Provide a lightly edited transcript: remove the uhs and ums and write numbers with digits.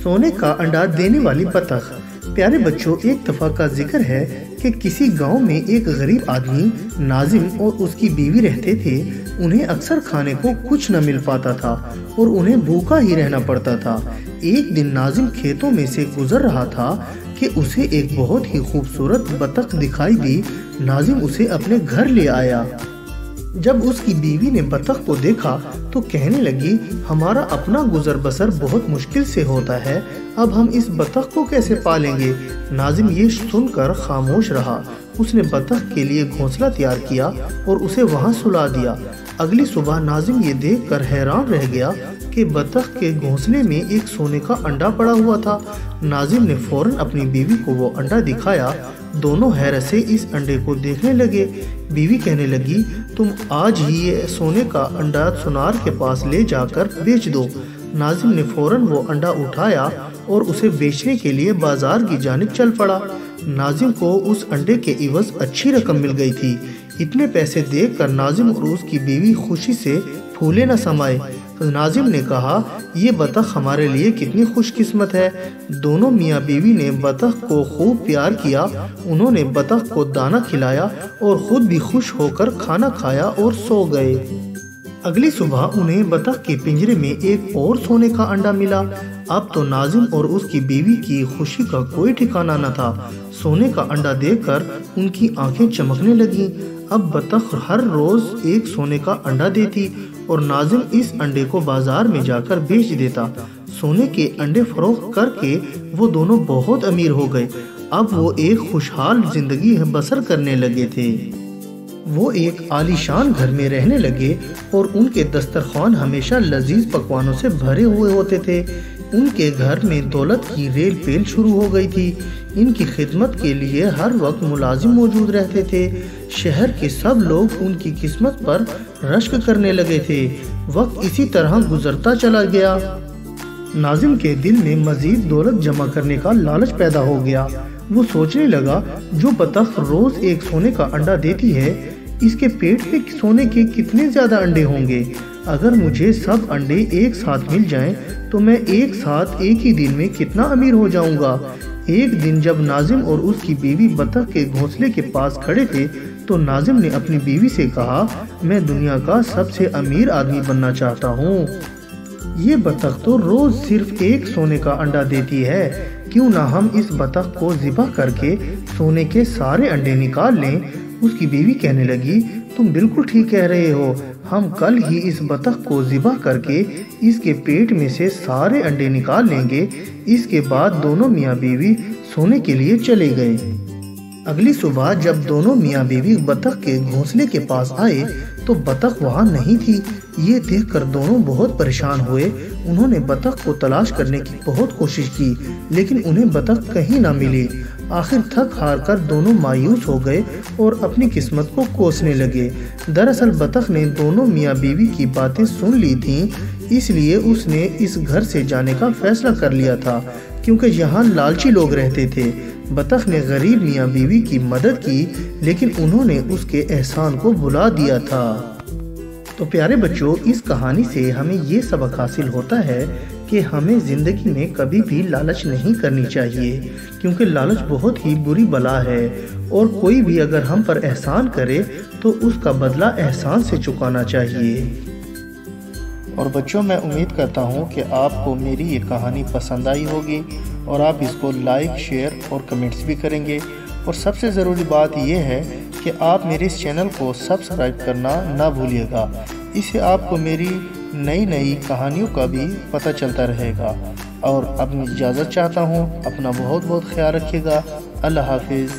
सोने का अंडा देने वाली बतख। प्यारे बच्चों, एक दफा का जिक्र है कि किसी गांव में एक गरीब आदमी नाजिम और उसकी बीवी रहते थे। उन्हें अक्सर खाने को कुछ न मिल पाता था और उन्हें भूखा ही रहना पड़ता था। एक दिन नाजिम खेतों में से गुजर रहा था कि उसे एक बहुत ही खूबसूरत बतख दिखाई दी। नाजिम उसे अपने घर ले आया। जब उसकी बीवी ने बतख को देखा तो कहने लगी, हमारा अपना गुजर बसर बहुत मुश्किल से होता है, अब हम इस बतख को कैसे पालेंगे। नाजिम ये सुनकर खामोश रहा। उसने बतख के लिए घोंसला तैयार किया और उसे वहां सुला दिया। अगली सुबह नाजिम ये देखकर हैरान रह गया कि बतख के घोंसले में एक सोने का अंडा पड़ा हुआ था। नाजिम ने फौरन अपनी बीवी को वो अंडा दिखाया। दोनों हैरत से इस अंडे को देखने लगे। बीवी कहने लगी, तुम आज ही ये सोने का अंडा सुनार के पास ले जाकर बेच दो। नाजिम ने फौरन वो अंडा उठाया और उसे बेचने के लिए बाजार की जानिब चल पड़ा। नाजिम को उस अंडे के इवज अच्छी रकम मिल गई थी। इतने पैसे देखकर नाजिम और उसकी बीवी खुशी से फूले न समाये। नाजिम ने कहा, ये बतख हमारे लिए कितनी खुशकिस्मत है। दोनों मियाँ बीवी ने बतख को खूब प्यार किया। उन्होंने बतख को दाना खिलाया और खुद भी खुश होकर खाना खाया और सो गए। अगली सुबह उन्हें बतख के पिंजरे में एक और सोने का अंडा मिला। अब तो नाजिम और उसकी बीवी की खुशी का कोई ठिकाना न था। सोने का अंडा देखकर उनकी आंखें चमकने लगीं। अब बतख हर रोज एक सोने का अंडा देती और नाजिम इस अंडे को बाजार में जाकर बेच देता। सोने के अंडे फरोख्त करके वो दोनों बहुत अमीर हो गए। अब वो एक खुशहाल जिंदगी बसर करने लगे थे। वो एक आलीशान घर में रहने लगे और उनके दस्तरखान हमेशा लजीज पकवानों से भरे हुए होते थे। उनके घर में दौलत की रेल पेल शुरू हो गई थी। इनकी खिदमत के लिए हर वक्त मुलाजिम मौजूद रहते थे। शहर के सब लोग उनकी किस्मत पर रश्क करने लगे थे। वक्त इसी तरह गुजरता चला गया। नाजिम के दिल में मजीद दौलत जमा करने का लालच पैदा हो गया। वो सोचने लगा, जो बतख रोज एक सोने का अंडा देती है, इसके पेट में सोने के कितने ज्यादा अंडे होंगे। अगर मुझे सब अंडे एक साथ मिल जाएं, तो मैं एक साथ एक ही दिन में कितना अमीर हो जाऊंगा। एक दिन जब नाजिम और उसकी बीवी बतख के घोंसले के पास खड़े थे तो नाजिम ने अपनी बीवी से कहा, मैं दुनिया का सबसे अमीर आदमी बनना चाहता हूँ। ये बतख तो रोज सिर्फ एक सोने का अंडा देती है, क्यों ना हम इस बतख को ज़िबा करके सोने के सारे अंडे निकाल लें। उसकी बीवी कहने लगी, तुम बिल्कुल ठीक कह रहे हो, हम कल ही इस बतख को ज़िबा करके इसके पेट में से सारे अंडे निकाल लेंगे। इसके बाद दोनों मियाँ बीवी सोने के लिए चले गए। अगली सुबह जब दोनों मियाँ बीवी बतख के घोंसले के पास आए तो बतख वहाँ नहीं थी। ये देखकर दोनों बहुत परेशान हुए। उन्होंने बतख को तलाश करने की बहुत कोशिश की, लेकिन उन्हें बतख कहीं ना मिली। आखिर थक हार कर दोनों मायूस हो गए और अपनी किस्मत को कोसने लगे। दरअसल बतख ने दोनों मियाँ बीवी की बातें सुन ली थीं, इसलिए उसने इस घर से जाने का फैसला कर लिया था, क्योंकि यहाँ लालची लोग रहते थे। बतख ने गरीब मियाँ बीवी की मदद की, लेकिन उन्होंने उसके एहसान को भुला दिया था। तो प्यारे बच्चों, इस कहानी से हमें ये सबक हासिल होता है कि हमें ज़िंदगी में कभी भी लालच नहीं करनी चाहिए, क्योंकि लालच बहुत ही बुरी बला है और कोई भी अगर हम पर एहसान करे तो उसका बदला एहसान से चुकाना चाहिए। और बच्चों, मैं उम्मीद करता हूँ कि आपको मेरी ये कहानी पसंद आई होगी और आप इसको लाइक, शेयर और कमेंट्स भी करेंगे। और सबसे ज़रूरी बात यह है कि आप मेरे इस चैनल को सब्सक्राइब करना ना भूलिएगा। इससे आपको मेरी नई नई कहानियों का भी पता चलता रहेगा। और अब मैं इजाज़त चाहता हूँ। अपना बहुत बहुत ख्याल रखिएगा। अल्लाह हाफिज़।